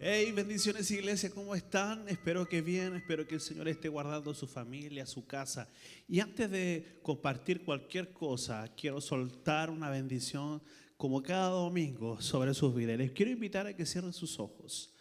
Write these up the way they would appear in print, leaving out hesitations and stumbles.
Hey, bendiciones iglesia, ¿cómo están? Espero que bien, espero que el Señor esté guardando su familia, su casa. Y antes de compartir cualquier cosa, quiero soltar una bendición como cada domingo sobre sus vidas. Les quiero invitar a que cierren sus ojos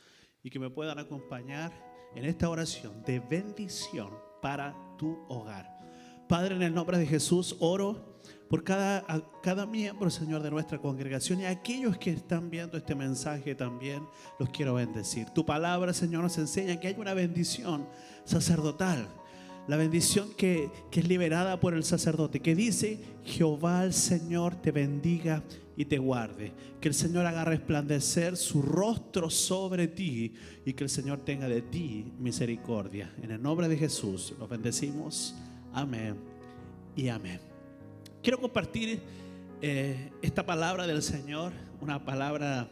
y que me puedan acompañar en esta oración de bendición para tu hogar. Padre, en el nombre de Jesús, oro por cada miembro, Señor, de nuestra congregación y a aquellos que están viendo este mensaje también los quiero bendecir. Tu palabra, Señor, nos enseña que hay una bendición sacerdotal, la bendición que es liberada por el sacerdote, que dice: Jehová el Señor te bendiga y te guarde, que el Señor haga resplandecer su rostro sobre ti y que el Señor tenga de ti misericordia. En el nombre de Jesús los bendecimos. Amén y amén. Quiero compartir esta palabra del Señor, una palabra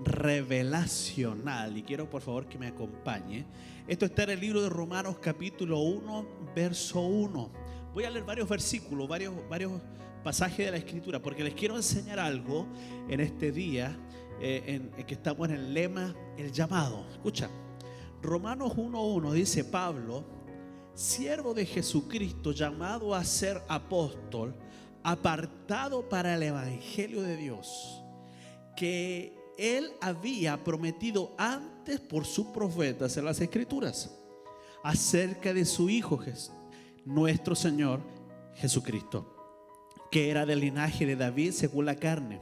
revelacional, y quiero por favor que me acompañe. Esto está en el libro de Romanos capítulo 1, verso 1. Voy a leer varios versículos, varios pasajes de la Escritura, porque les quiero enseñar algo en este día en que estamos en el lema, el llamado. Escucha, Romanos 1:1 dice: Pablo, siervo de Jesucristo, llamado a ser apóstol, apartado para el evangelio de Dios, que él había prometido antes por sus profetas en las Escrituras, acerca de su Hijo nuestro Señor Jesucristo, que era del linaje de David según la carne,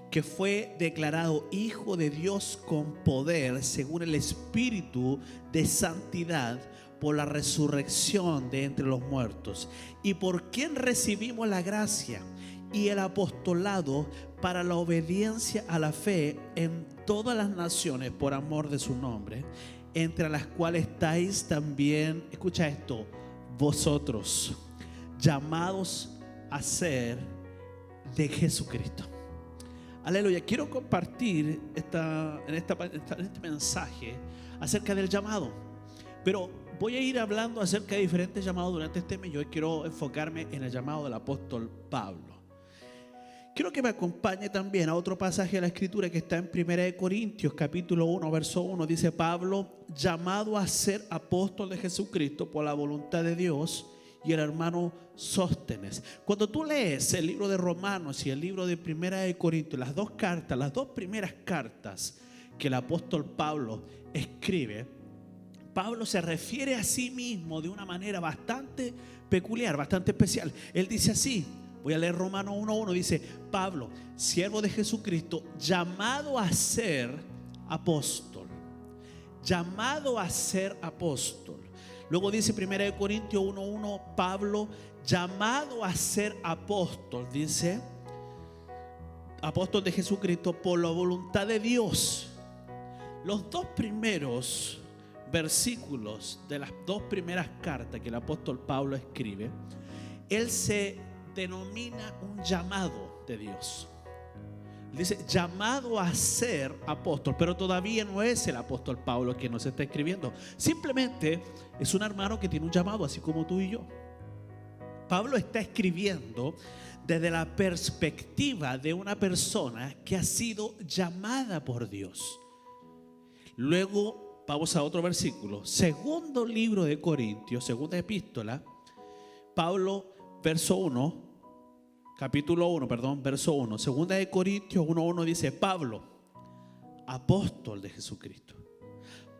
que fue declarado Hijo de Dios con poder según el Espíritu de santidad, por la resurrección de entre los muertos, y por quien recibimos la gracia y el apostolado para la obediencia a la fe en todas las naciones por amor de su nombre, entre las cuales estáis también, escucha esto, vosotros, llamados a ser de Jesucristo. Aleluya. Quiero compartir en este mensaje acerca del llamado, pero voy a ir hablando acerca de diferentes llamados durante este mes. Yo quiero enfocarme en el llamado del apóstol Pablo. Quiero que me acompañe también a otro pasaje de la Escritura que está en 1 Corintios capítulo 1, verso 1. Dice: Pablo, llamado a ser apóstol de Jesucristo por la voluntad de Dios, y el hermano Sóstenes. Cuando tú lees el libro de Romanos y el libro de 1 Corintios, las dos primeras cartas que el apóstol Pablo escribe, Pablo se refiere a sí mismo de una manera bastante peculiar, bastante especial. Él dice así, voy a leer Romanos 1:1, dice: Pablo, siervo de Jesucristo, llamado a ser apóstol. Llamado a ser apóstol. Luego dice 1 Corintios 1:1, Pablo, llamado a ser apóstol, dice, apóstol de Jesucristo por la voluntad de Dios. Los dos primeros versículos de las dos primeras cartas que el apóstol Pablo escribe, él se denomina un llamado de Dios. Dice llamado a ser apóstol, pero todavía no es el apóstol Pablo quien nos está escribiendo. Simplemente es un hermano que tiene un llamado, así como tú y yo. Pablo está escribiendo desde la perspectiva de una persona que ha sido llamada por Dios. Luego vamos a otro versículo. Segundo libro de Corintios, segunda epístola, Pablo, capítulo 1, verso 1. Segunda de Corintios 1:1 dice: Pablo, apóstol de Jesucristo,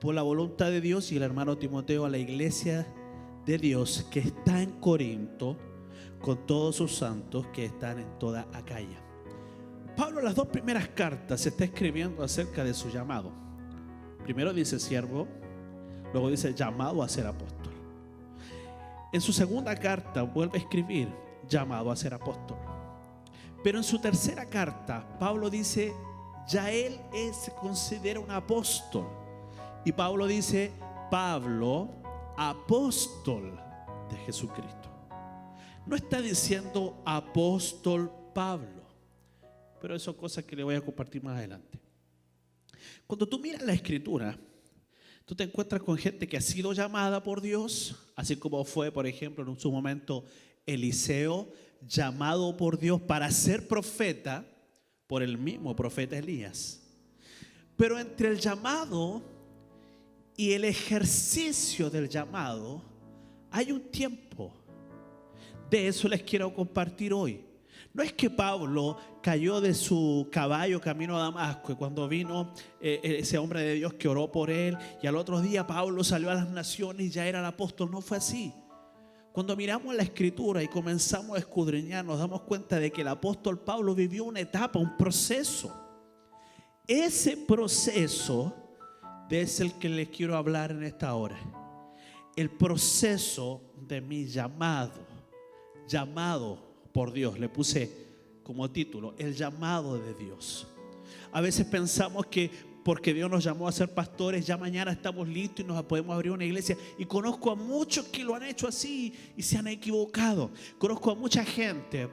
por la voluntad de Dios, y el hermano Timoteo, a la iglesia de Dios que está en Corinto, con todos sus santos que están en toda Acaya. Pablo, las dos primeras cartas, se está escribiendo acerca de su llamado. Primero dice siervo, luego dice llamado a ser apóstol. En su segunda carta vuelve a escribir llamado a ser apóstol. Pero en su tercera carta Pablo dice ya él se considera un apóstol. Y Pablo dice: Pablo, apóstol de Jesucristo. No está diciendo apóstol Pablo, pero eso es cosa que le voy a compartir más adelante. Cuando tú miras la Escritura, tú te encuentras con gente que ha sido llamada por Dios, así como fue, por ejemplo, en su momento Eliseo, llamado por Dios para ser profeta por el mismo profeta Elías. Pero entre el llamado Y el ejercicio del llamado, hay un tiempo. De eso les quiero compartir hoy. No es que Pablo cayó de su caballo camino a Damasco y cuando vino ese hombre de Dios que oró por él y al otro día Pablo salió a las naciones y ya era el apóstol. No fue así. Cuando miramos la escritura y comenzamos a escudriñar, nos damos cuenta de que el apóstol Pablo vivió una etapa, un proceso. Ese proceso es el que les quiero hablar en esta hora. El proceso de mi llamado por Dios. Le puse como título, el llamado de Dios. A veces pensamos que porque Dios nos llamó a ser pastores, ya mañana estamos listos y nos podemos abrir una iglesia. Y conozco a muchos que lo han hecho así y se han equivocado. Conozco a mucha gente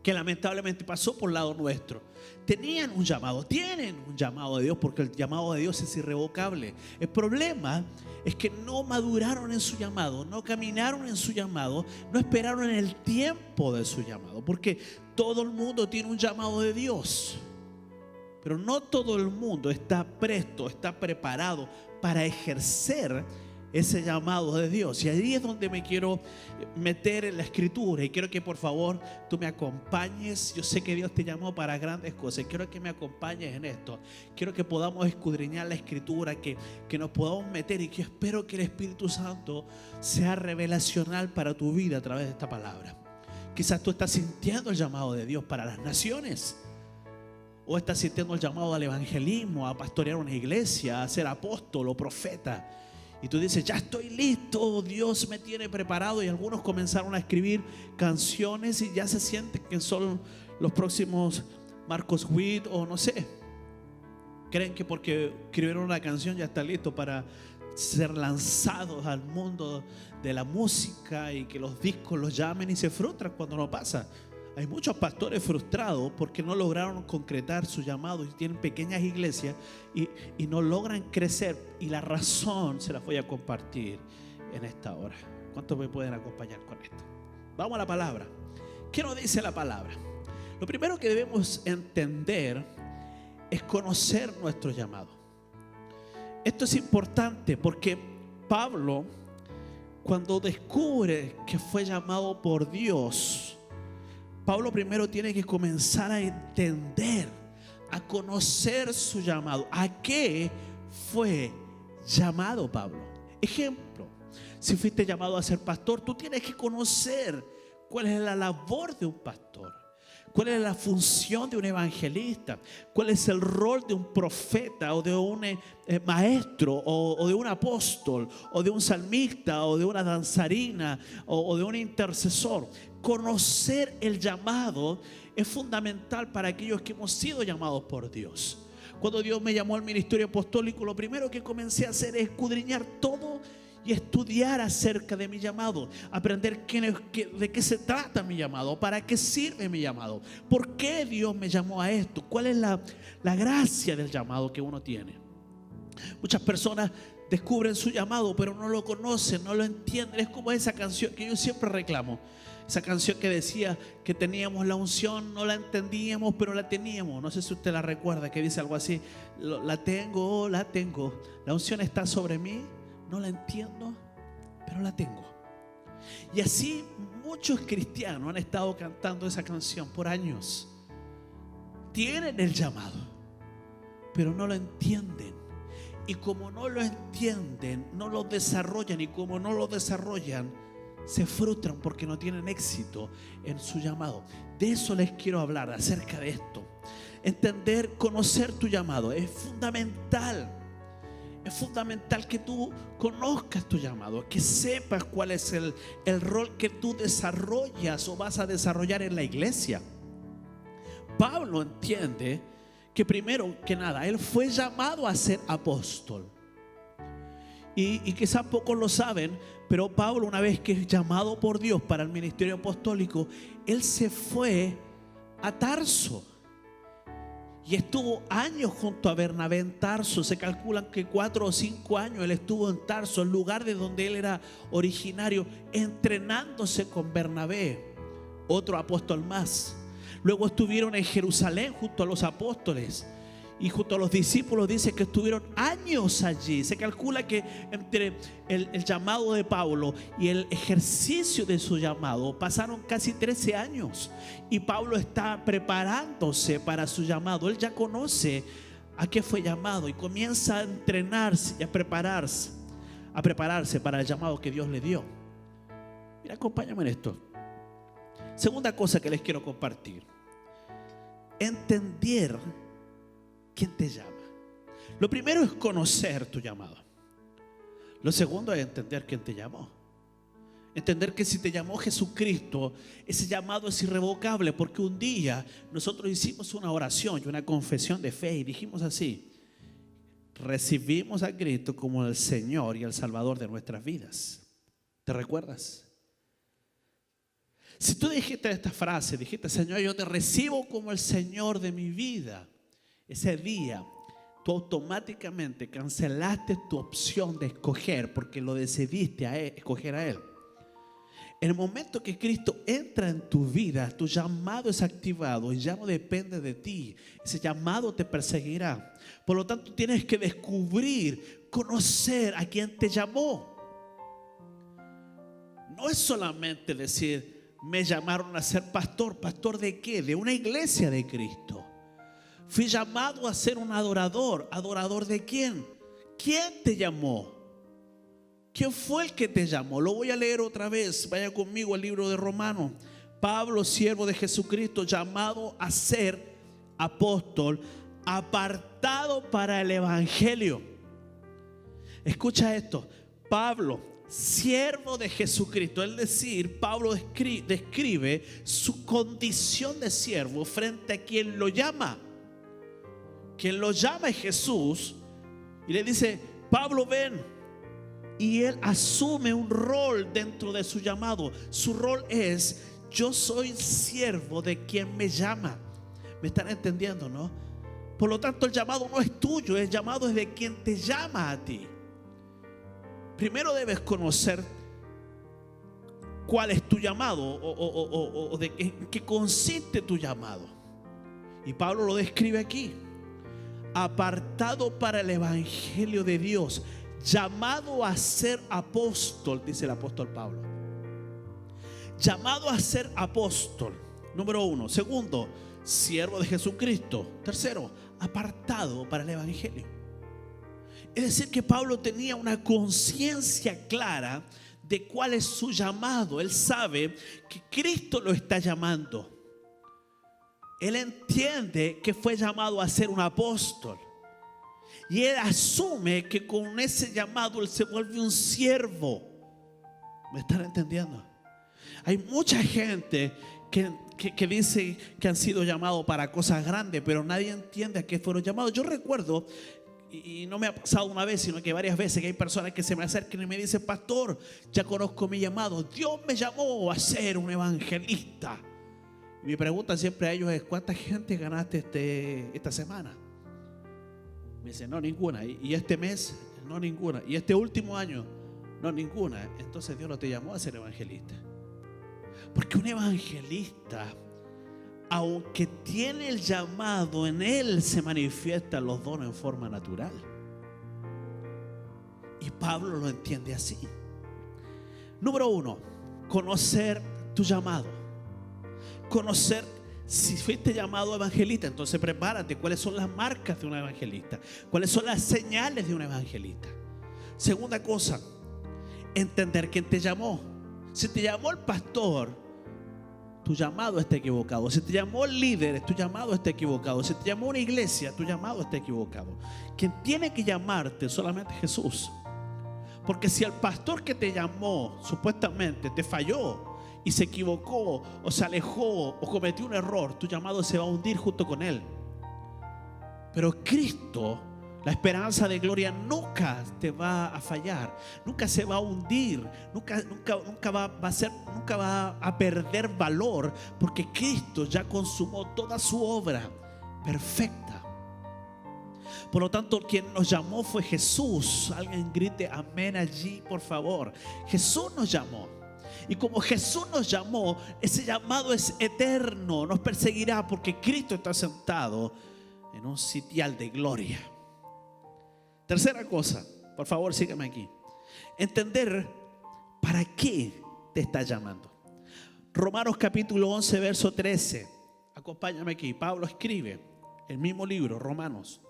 que lamentablemente pasó por el lado nuestro. Tienen un llamado de Dios, porque el llamado de Dios es irrevocable. El problema es que no maduraron en su llamado, no caminaron en su llamado, no esperaron en el tiempo de su llamado, porque todo el mundo tiene un llamado de Dios, pero no todo el mundo está presto, está preparado para ejercer ese llamado de Dios. Y ahí es donde me quiero meter en la escritura y quiero que por favor tú me acompañes. Yo sé que Dios te llamó para grandes cosas, quiero que me acompañes en esto. Quiero que podamos escudriñar la escritura, que nos podamos meter, y que espero que el Espíritu Santo sea revelacional para tu vida a través de esta palabra. Quizás tú estás sintiendo el llamado de Dios para las naciones, o estás sintiendo el llamado al evangelismo, a pastorear una iglesia, a ser apóstol o profeta. Y tú dices, ya estoy listo, Dios me tiene preparado. Y algunos comenzaron a escribir canciones y ya se sienten que son los próximos Marcos Witt o no sé. Creen que porque escribieron una canción ya está listo para ser lanzados al mundo de la música y que los discos los llamen, y se frustran cuando no pasa. Hay muchos pastores frustrados porque no lograron concretar su llamado y tienen pequeñas iglesias y no logran crecer. Y la razón se la voy a compartir en esta hora. ¿Cuántos me pueden acompañar con esto? Vamos a la palabra. ¿Qué nos dice la palabra? Lo primero que debemos entender es conocer nuestro llamado. Esto es importante porque Pablo, cuando descubre que fue llamado por Dios, Pablo primero tiene que comenzar a entender, a conocer su llamado. ¿A qué fue llamado Pablo? Ejemplo, si fuiste llamado a ser pastor, tú tienes que conocer cuál es la labor de un pastor, cuál es la función de un evangelista, cuál es el rol de un profeta o de un maestro o de un apóstol o de un salmista o de una danzarina o de un intercesor. Conocer el llamado es fundamental para aquellos que hemos sido llamados por Dios. Cuando Dios me llamó al ministerio apostólico, lo primero que comencé a hacer es escudriñar todo y estudiar acerca de mi llamado, aprender de qué se trata mi llamado, para qué sirve mi llamado, por qué Dios me llamó a esto, cuál es la gracia del llamado que uno tiene. Muchas personas descubren su llamado, pero no lo conocen, no lo entienden. Es como esa canción que yo siempre reclamo. Esa canción que decía que teníamos la unción, no la entendíamos, pero la teníamos. No sé si usted la recuerda, que dice algo así: la tengo, la unción está sobre mí, no la entiendo, pero la tengo. Y así muchos cristianos han estado cantando esa canción por años. Tienen el llamado, pero no lo entienden. Y como no lo entienden, no lo desarrollan. Y como no lo desarrollan, se frustran porque no tienen éxito en su llamado. De eso les quiero hablar, acerca de esto. Entender, conocer tu llamado es fundamental. Es fundamental que tú conozcas tu llamado, que sepas cuál es el rol que tú desarrollas o vas a desarrollar en la iglesia. Pablo entiende que primero que nada, él fue llamado a ser apóstol. Y quizás pocos lo saben, pero Pablo, una vez que es llamado por Dios para el ministerio apostólico, él se fue a Tarso y estuvo años junto a Bernabé en Tarso. Se calculan que 4 o 5 años él estuvo en Tarso, el lugar de donde él era originario, entrenándose con Bernabé, otro apóstol más. Luego estuvieron en Jerusalén junto a los apóstoles. y junto a los discípulos dice que estuvieron años allí. Se calcula que entre el llamado de Pablo y el ejercicio de su llamado pasaron casi 13 años. Y Pablo está preparándose para su llamado. Él ya conoce a qué fue llamado y comienza a entrenarse y a prepararse para el llamado que Dios le dio. Mira, acompáñame en esto. Segunda cosa que les quiero compartir: entender quién te llama. Lo primero es conocer tu llamado. Lo segundo es entender quién te llamó. Entender que si te llamó Jesucristo, ese llamado es irrevocable, porque un día nosotros hicimos una oración y una confesión de fe y dijimos así: recibimos a Cristo como el Señor y el Salvador de nuestras vidas. ¿Te recuerdas? Si tú dijiste esta frase, dijiste: Señor, yo te recibo como el Señor de mi vida, ese día tú automáticamente cancelaste tu opción de escoger, porque lo decidiste escoger a Él. En el momento que Cristo entra en tu vida, tu llamado es activado y ya no depende de ti. Ese llamado te perseguirá. Por lo tanto, tienes que descubrir, conocer a quien te llamó. No es solamente decir: me llamaron a ser pastor. ¿Pastor de qué? De una iglesia de Cristo. Fui llamado a ser un adorador. ¿Adorador de quién? ¿Quién te llamó? ¿Quién fue el que te llamó? Lo voy a leer otra vez. Vaya conmigo al libro de Romanos. Pablo, siervo de Jesucristo, llamado a ser apóstol, apartado para el evangelio. Escucha esto. Pablo, siervo de Jesucristo, es decir, Pablo describe su condición de siervo frente a quien lo llama. Quien lo llama es Jesús y le dice: Pablo, ven. Y él asume un rol dentro de su llamado. Su rol es: yo soy siervo de quien me llama. ¿Me están entendiendo, no? Por lo tanto, el llamado no es tuyo, el llamado es de quien te llama a ti. Primero debes conocer cuál es tu llamado o de en qué consiste tu llamado. Y Pablo lo describe aquí: apartado para el evangelio de Dios, llamado a ser apóstol, dice el apóstol Pablo. Llamado a ser apóstol, número 1. Segundo, siervo de Jesucristo. Tercero, apartado para el evangelio. Es decir, que Pablo tenía una conciencia clara de cuál es su llamado. Él sabe que Cristo lo está llamando. Él entiende que fue llamado a ser un apóstol. Y él asume que con ese llamado él se vuelve un siervo. ¿Me están entendiendo? Hay mucha gente que dice que han sido llamados para cosas grandes, pero nadie entiende a qué fueron llamados. Yo recuerdo, y no me ha pasado una vez, sino que varias veces, que hay personas que se me acercan y me dicen: pastor, ya conozco mi llamado. Dios me llamó a ser un evangelista. Y mi pregunta siempre a ellos es: ¿cuánta gente ganaste esta semana? Me dice: no, ninguna. Y este mes, no, ninguna. Y este último año, no, ninguna. Entonces Dios no te llamó a ser evangelista. Porque un evangelista, aunque tiene el llamado, en él se manifiestan los dones en forma natural. Y Pablo lo entiende así. Número 1, conocer tu llamado. Conocer. Si fuiste llamado evangelista, entonces prepárate. ¿Cuáles son las marcas de un evangelista? ¿Cuáles son las señales de un evangelista? Segunda cosa, entender quién te llamó. Si te llamó el pastor, tu llamado está equivocado. Si te llamó el líder, tu llamado está equivocado. Si te llamó una iglesia, tu llamado está equivocado. Quien tiene que llamarte solamente es Jesús. Porque si el pastor que te llamó supuestamente te falló y se equivocó o se alejó o cometió un error, tu llamado se va a hundir junto con él. Pero Cristo, la esperanza de gloria, nunca te va a fallar, nunca se va a hundir, nunca va a perder valor, porque Cristo ya consumó toda su obra perfecta. Por lo tanto, quien nos llamó fue Jesús. Alguien grite amén allí, por favor. Jesús nos llamó. Y como Jesús nos llamó, ese llamado es eterno, nos perseguirá, porque Cristo está sentado en un sitial de gloria. Tercera cosa, por favor, sígueme aquí. Entender para qué te está llamando. Romanos capítulo 11, verso 13. Acompáñame aquí. Pablo escribe el mismo libro, Romanos.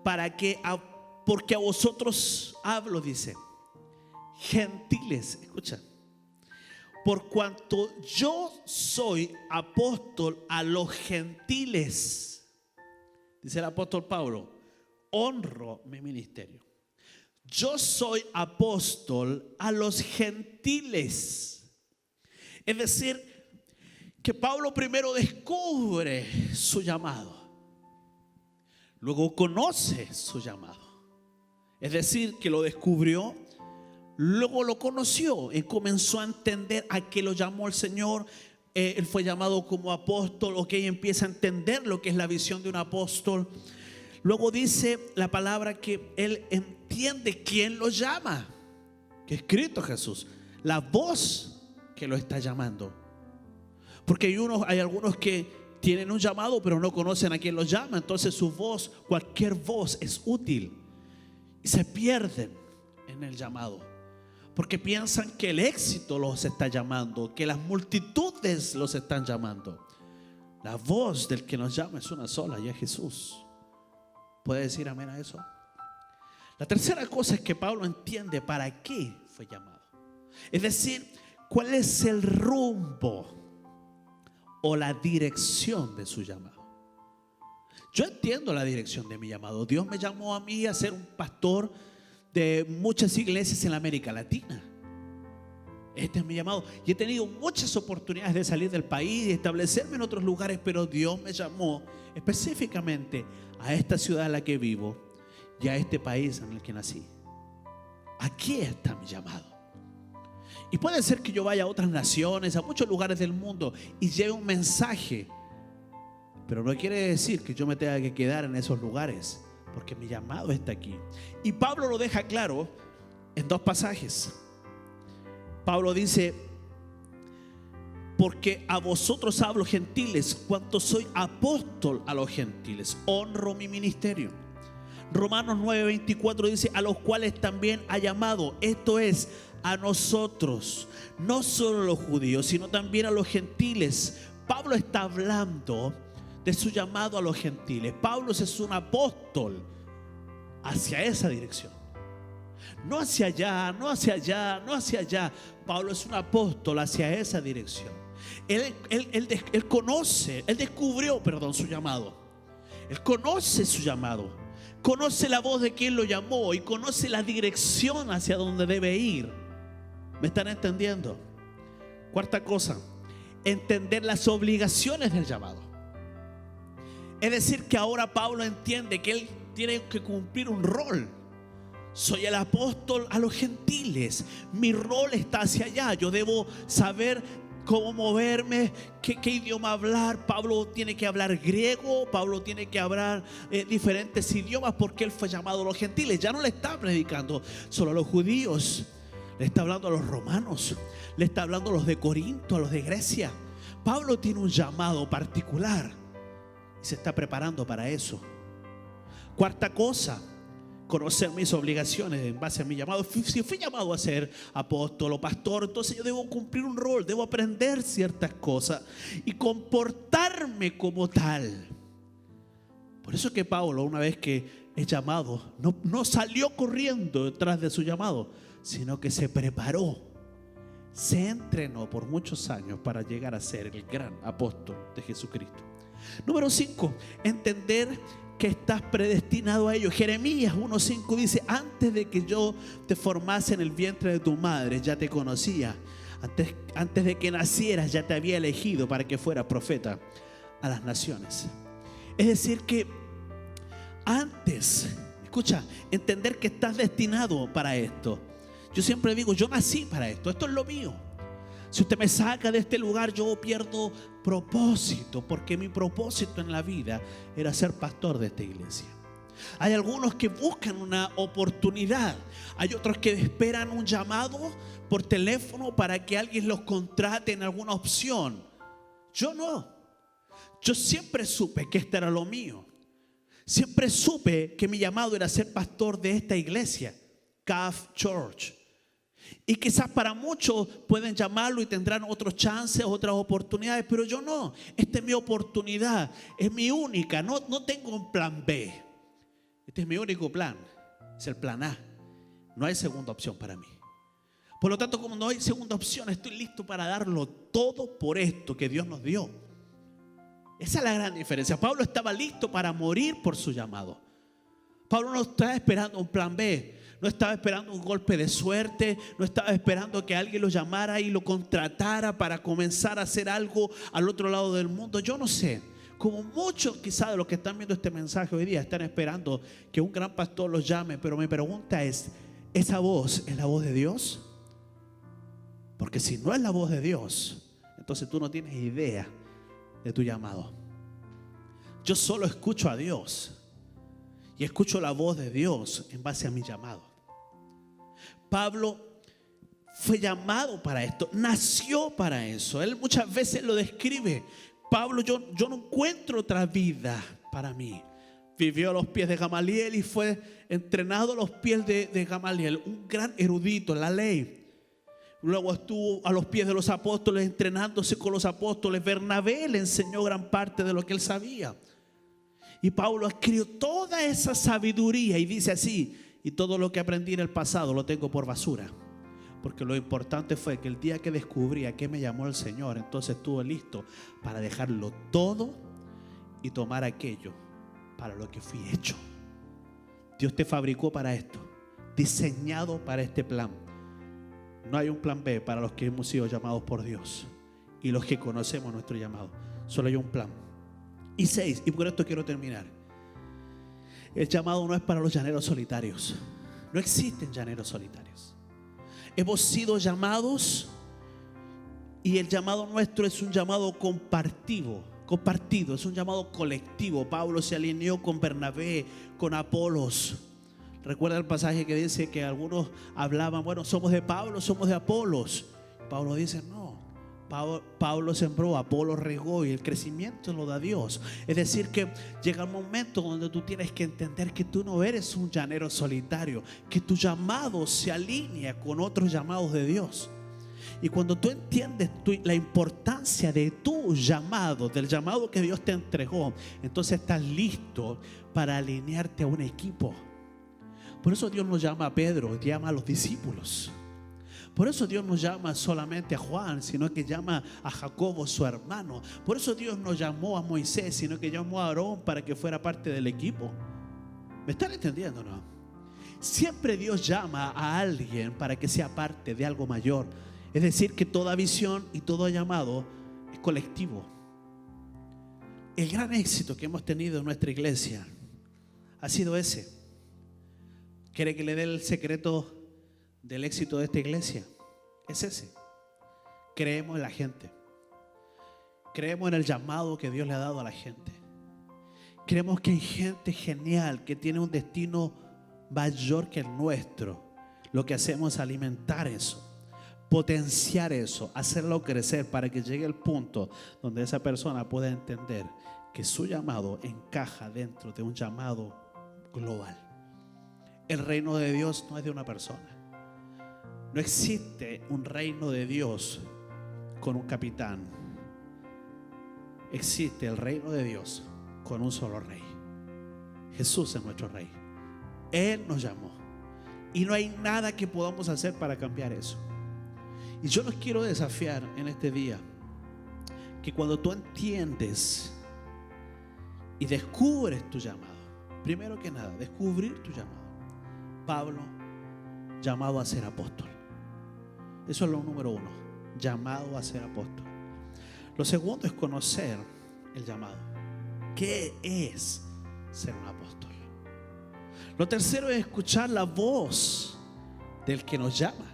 Porque a vosotros hablo, dice, gentiles, escucha. Por cuanto yo soy apóstol a los gentiles, dice el apóstol Pablo, honro mi ministerio. Yo soy apóstol a los gentiles. Es decir, que Pablo primero descubre su llamado, luego conoce su llamado. Es decir, que lo descubrió, luego lo conoció y comenzó a entender a qué lo llamó el Señor. Él fue llamado como apóstol, empieza a entender lo que es la visión de un apóstol. Luego dice la palabra que él entiende quién lo llama, que es Cristo Jesús, la voz que lo está llamando. Porque hay algunos que tienen un llamado pero no conocen a quién los llama. Entonces su voz, cualquier voz es útil, y se pierden en el llamado porque piensan que el éxito los está llamando, que las multitudes los están llamando. La voz del que nos llama es una sola, y es Jesús. ¿Puede decir amén a eso? La tercera cosa es que Pablo entiende para qué fue llamado. Es decir, cuál es el rumbo o la dirección de su llamado. Yo entiendo la dirección de mi llamado. Dios me llamó a mí a ser un pastor de muchas iglesias en la América Latina. Este es mi llamado. Y he tenido muchas oportunidades de salir del país y establecerme en otros lugares, pero Dios me llamó específicamente a esta ciudad en la que vivo y a este país en el que nací. Aquí está mi llamado. Y puede ser que yo vaya a otras naciones, a muchos lugares del mundo y lleve un mensaje, pero no quiere decir que yo me tenga que quedar en esos lugares, porque mi llamado está aquí. Y Pablo lo deja claro en dos pasajes. Pablo dice: porque a vosotros hablo, gentiles, cuanto soy apóstol a los gentiles, honro mi ministerio. Romanos 9:24 dice: a los cuales también ha llamado, esto es, a nosotros, no solo a los judíos, sino también a los gentiles. Pablo está hablando de su llamado a los gentiles. Pablo es un apóstol hacia esa dirección, no hacia allá, no hacia allá, no hacia allá. Pablo es un apóstol hacia esa dirección. Él descubrió su llamado. Él conoce su llamado, conoce la voz de quien lo llamó y conoce la dirección hacia donde debe ir. ¿Me están entendiendo? Cuarta cosa, entender las obligaciones del llamado. Es decir, que ahora Pablo entiende que él tiene que cumplir un rol. Soy el apóstol a los gentiles. Mi rol está hacia allá. Yo debo saber cómo moverme, qué idioma hablar. Pablo tiene que hablar griego. Pablo tiene que hablar diferentes idiomas, porque él fue llamado a los gentiles. Ya no le está predicando solo a los judíos, le está hablando a los romanos, le está hablando a los de Corinto, a los de Grecia. Pablo tiene un llamado particular y se está preparando para eso. Cuarta cosa, conocer mis obligaciones en base a mi llamado. Si fui llamado a ser apóstol o pastor, entonces yo debo cumplir un rol, debo aprender ciertas cosas y comportarme como tal. Por eso que Pablo, una vez que es llamado, no salió corriendo detrás de su llamado, sino que se preparó, se entrenó por muchos años para llegar a ser el gran apóstol de Jesucristo. Número 5, entender que estás predestinado a ello. Jeremías 1:5 dice: antes de que yo te formase en el vientre de tu madre, ya te conocía. Antes de que nacieras, ya te había elegido para que fueras profeta a las naciones. Es decir, que antes, escucha, entender que estás destinado para esto. Yo siempre digo, yo nací para esto, esto es lo mío. Si usted me saca de este lugar, yo pierdo propósito, porque mi propósito en la vida era ser pastor de esta iglesia. Hay algunos que buscan una oportunidad, hay otros que esperan un llamado por teléfono para que alguien los contrate en alguna opción. Yo no. Yo siempre supe que esto era lo mío. Siempre supe que mi llamado era ser pastor de esta iglesia, Calf Church. Y quizás para muchos pueden llamarlo y tendrán otros chances, otras oportunidades, pero yo no. Esta es mi oportunidad, es mi única. No tengo un plan B. Este es mi único plan, es el plan A. No hay segunda opción para mí. Por lo tanto, como no hay segunda opción, estoy listo para darlo todo por esto que Dios nos dio. Esa es la gran diferencia. Pablo estaba listo para morir por su llamado. Pablo no estaba esperando un plan B. No estaba esperando un golpe de suerte. No estaba esperando que alguien lo llamara y lo contratara para comenzar a hacer algo al otro lado del mundo. Yo no sé. Como muchos quizás de los que están viendo este mensaje hoy día están esperando que un gran pastor los llame. Pero mi pregunta es, ¿esa voz es la voz de Dios? Porque si no es la voz de Dios, entonces tú no tienes idea de tu llamado. Yo solo escucho a Dios y escucho la voz de Dios en base a mi llamado. Pablo fue llamado para esto, nació para eso. Él muchas veces lo describe. Pablo, yo no encuentro otra vida para mí. Vivió a los pies de Gamaliel y fue entrenado a los pies de Gamaliel, un gran erudito en la ley. Luego estuvo a los pies de los apóstoles entrenándose con los apóstoles. Bernabé le enseñó gran parte de lo que él sabía. Y Pablo adquirió toda esa sabiduría y dice así: y todo lo que aprendí en el pasado lo tengo por basura. Porque lo importante fue que el día que descubrí a qué me llamó el Señor, entonces estuve listo para dejarlo todo y tomar aquello para lo que fui hecho. Dios te fabricó para esto, diseñado para este plan. No hay un plan B para los que hemos sido llamados por Dios y los que conocemos nuestro llamado. Solo hay un plan. Y 6, y por esto quiero terminar. El llamado no es para los llaneros solitarios. No existen llaneros solitarios. Hemos sido llamados y el llamado nuestro es un llamado compartido, es un llamado colectivo. Pablo se alineó con Bernabé, con Apolos. Recuerda el pasaje que dice que algunos hablaban, bueno, somos de Pablo, somos de Apolos. Pablo dice, no, Pablo sembró, Apolo regó y el crecimiento lo da Dios. Es decir que llega un momento donde tú tienes que entender que tú no eres un llanero solitario, que tu llamado se alinea con otros llamados de Dios. Y cuando tú entiendes la importancia de tu llamado, del llamado que Dios te entregó, entonces estás listo para alinearte a un equipo. Por eso Dios nos llama a Pedro, llama a los discípulos. Por eso Dios no llama solamente a Juan, sino que llama a Jacobo, su hermano. Por eso Dios no llamó a Moisés, sino que llamó a Aarón para que fuera parte del equipo. ¿Me están entendiendo, no? Siempre Dios llama a alguien para que sea parte de algo mayor. Es decir, que toda visión y todo llamado es colectivo. El gran éxito que hemos tenido en nuestra iglesia ha sido ese. ¿Quiere que le dé el secreto del éxito de esta iglesia? Es ese. Creemos en la gente. Creemos en el llamado que Dios le ha dado a la gente. Creemos que hay gente genial que tiene un destino mayor que el nuestro. Lo que hacemos es alimentar eso, potenciar eso, hacerlo crecer para que llegue el punto donde esa persona pueda entender que su llamado encaja dentro de un llamado global. El reino de Dios no es de una persona. No existe un reino de Dios con un capitán. Existe el reino de Dios con un solo rey. Jesús es nuestro rey. Él nos llamó. Y no hay nada que podamos hacer para cambiar eso. Y yo los quiero desafiar en este día, que cuando tú entiendes y descubres tu llamado, primero que nada, descubrir tu llamado. Pablo, llamado a ser apóstol. Eso es lo número 1, llamado a ser apóstol. Lo segundo es conocer el llamado. ¿Qué es ser un apóstol? Lo tercero es escuchar la voz del que nos llama.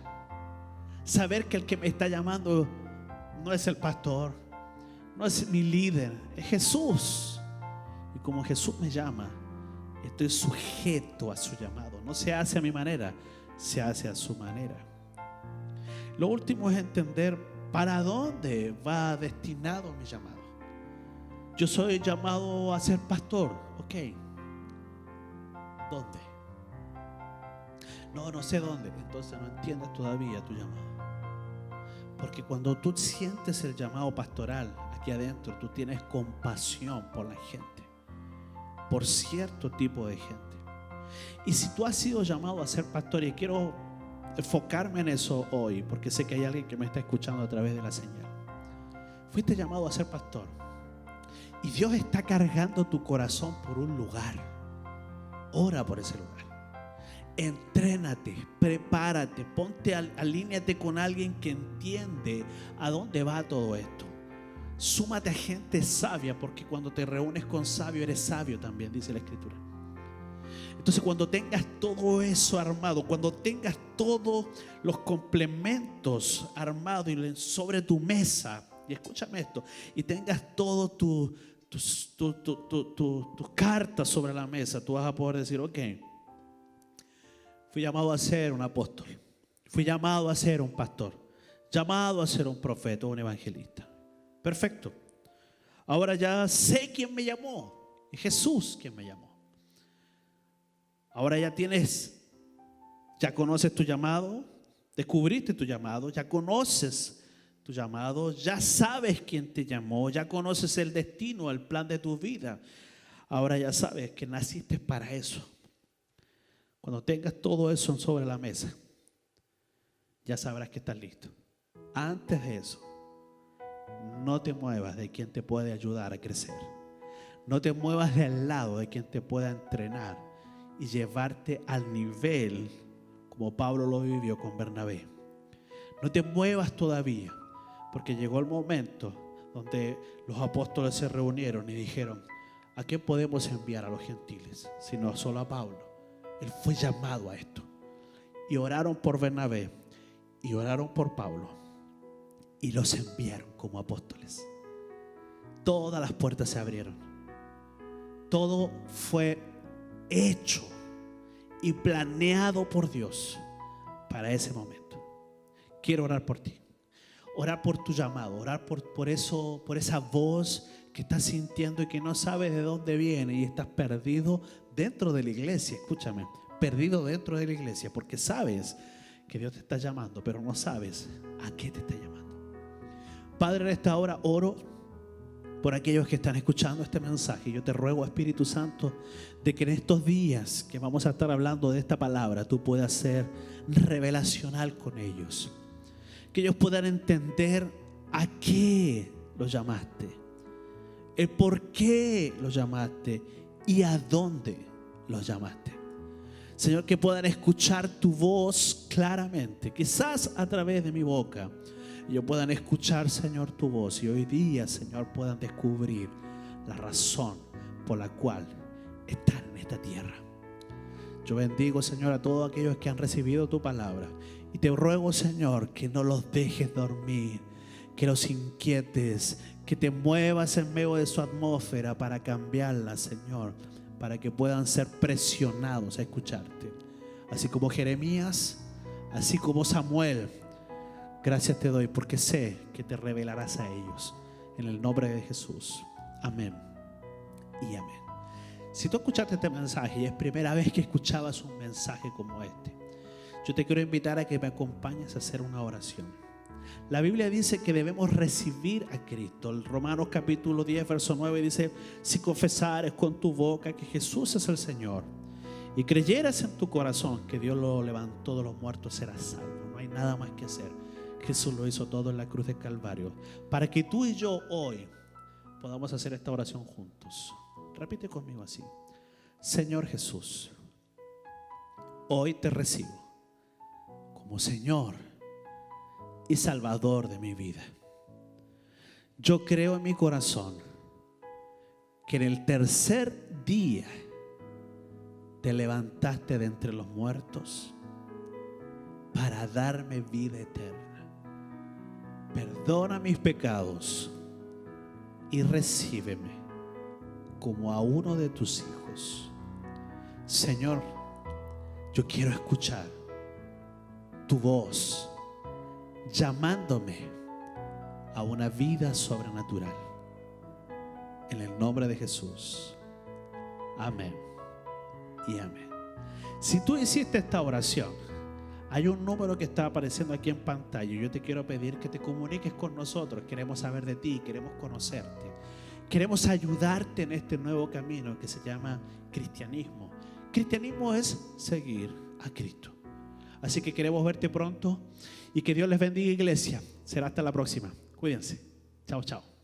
Saber que el que me está llamando no es el pastor, no es mi líder, es Jesús. Y como Jesús me llama, estoy sujeto a su llamado. No se hace a mi manera, se hace a su manera. Lo último es entender para dónde va destinado mi llamado. Yo soy llamado a ser pastor, ok. ¿Dónde? No sé dónde. Entonces no entiendes todavía tu llamado. Porque cuando tú sientes el llamado pastoral aquí adentro, tú tienes compasión por la gente, por cierto tipo de gente. Y si tú has sido llamado a ser pastor, y quiero enfocarme en eso hoy, porque sé que hay alguien que me está escuchando a través de la señal. Fuiste llamado a ser pastor y Dios está cargando tu corazón por un lugar. Ora por ese lugar. Entrénate, prepárate, alíñate con alguien que entiende a dónde va todo esto. Súmate a gente sabia, porque cuando te reúnes con sabio eres sabio también, dice la Escritura. Entonces, cuando tengas todo eso armado, cuando tengas todos los complementos armados y sobre tu mesa, y escúchame esto, y tengas todo tus cartas sobre la mesa, tú vas a poder decir: ok, fui llamado a ser un apóstol, fui llamado a ser un pastor, llamado a ser un profeta, un evangelista. Perfecto. Ahora ya sé quién me llamó. Es Jesús quien me llamó. Ahora ya conoces tu llamado, descubriste tu llamado, ya conoces tu llamado, ya sabes quién te llamó, ya conoces el destino, el plan de tu vida. Ahora ya sabes que naciste para eso. Cuando tengas todo eso sobre la mesa, ya sabrás que estás listo. Antes de eso, no te muevas de quien te puede ayudar a crecer. No te muevas del lado de quien te pueda entrenar y llevarte al nivel como Pablo lo vivió con Bernabé. No te muevas todavía, porque llegó el momento donde los apóstoles se reunieron y dijeron: ¿a qué podemos enviar a los gentiles sino solo a Pablo? Él fue llamado a esto. Y oraron por Bernabé y oraron por Pablo y los enviaron como apóstoles. Todas las puertas se abrieron. Todo fue hecho y planeado por Dios para ese momento. Quiero orar por ti, orar por tu llamado, orar por esa voz que estás sintiendo y que no sabes de dónde viene, y estás perdido dentro de la iglesia. Escúchame, perdido dentro de la iglesia, porque sabes que Dios te está llamando, pero no sabes a qué te está llamando. Padre, en esta hora oro por aquellos que están escuchando este mensaje. Yo te ruego, Espíritu Santo, de que en estos días que vamos a estar hablando de esta palabra, tú puedas ser revelacional con ellos. Que ellos puedan entender a qué los llamaste, el por qué los llamaste y a dónde los llamaste. Señor, que puedan escuchar tu voz claramente, quizás a través de mi boca. Ellos puedan escuchar, Señor, tu voz, y hoy día, Señor, puedan descubrir la razón por la cual están en esta tierra. Yo bendigo, Señor, a todos aquellos que han recibido tu palabra, y te ruego, Señor, que no los dejes dormir, que los inquietes, que te muevas en medio de su atmósfera para cambiarla, Señor, para que puedan ser presionados a escucharte. Así como Jeremías, así como Samuel. Gracias te doy porque sé que te revelarás a ellos. En el nombre de Jesús. Amén y amén. Si tú escuchaste este mensaje y es primera vez que escuchabas un mensaje como este, yo te quiero invitar a que me acompañes a hacer una oración. La Biblia dice que debemos recibir a Cristo. El Romanos capítulo 10, verso 9 dice: si confesares con tu boca que Jesús es el Señor y creyeras en tu corazón que Dios lo levantó de los muertos, serás salvo. No hay nada más que hacer. Jesús lo hizo todo en la cruz de Calvario para que tú y yo hoy podamos hacer esta oración juntos. Repite conmigo así: Señor Jesús, hoy te recibo como Señor y Salvador de mi vida. Yo creo en mi corazón que en el tercer día te levantaste de entre los muertos para darme vida eterna. Perdona mis pecados y recíbeme como a uno de tus hijos. Señor, yo quiero escuchar tu voz llamándome a una vida sobrenatural. En el nombre de Jesús. Amén y amén. Si tú hiciste esta oración, hay un número que está apareciendo aquí en pantalla. Yo te quiero pedir que te comuniques con nosotros. Queremos saber de ti, queremos conocerte. Queremos ayudarte en este nuevo camino que se llama cristianismo. Cristianismo es seguir a Cristo. Así que queremos verte pronto y que Dios les bendiga, iglesia. Será hasta la próxima. Cuídense. Chao, chao.